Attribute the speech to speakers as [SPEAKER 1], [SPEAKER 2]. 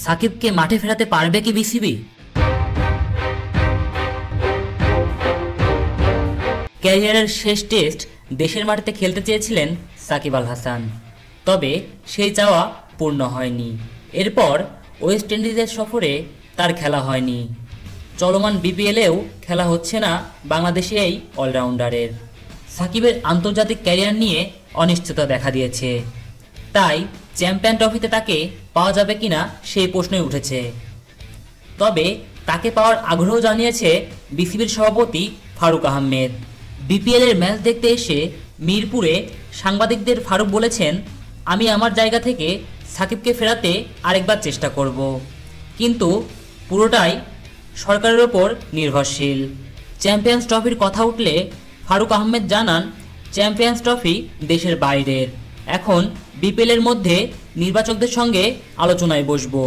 [SPEAKER 1] সাকিবকে মাঠে ফেরাতে পারবে কি বিসিবি? ক্যারিয়ারের শেষ টেস্ট দেশের মাটিতে খেলতে চেয়েছিলেন সাকিব আল হাসান, তবে সেই চাওয়া পূর্ণ হয়নি। এরপর ওয়েস্ট ইন্ডিজের সফরে তার খেলা হয়নি। চলমান বিপিএলেও খেলা হচ্ছে না বাংলাদেশে এই অলরাউন্ডারের। সাকিবের আন্তর্জাতিক ক্যারিয়ার নিয়ে অনিশ্চয়তা দেখা দিয়েছে, তাই চ্যাম্পিয়ন ট্রফিতে তাকে পাওয়া যাবে কিনা সেই প্রশ্নই উঠেছে। তবে তাকে পাওয়ার আগ্রহ জানিয়েছে বিসিবির সভাপতি ফারুক আহমেদ। বিপিএলের ম্যাচ দেখতে এসে মিরপুরে সাংবাদিকদের ফারুক বলেছেন, আমি আমার জায়গা থেকে সাকিবকে ফেরাতে আরেকবার চেষ্টা করব, কিন্তু পুরোটাই সরকারের ওপর নির্ভরশীল। চ্যাম্পিয়ন্স ট্রফির কথা উঠলে ফারুক আহমেদ জানান, চ্যাম্পিয়ন্স ট্রফি দেশের বাইরের, এখন বিপিএলের মধ্যে নির্বাচকদের সঙ্গে আলোচনায় বসবো।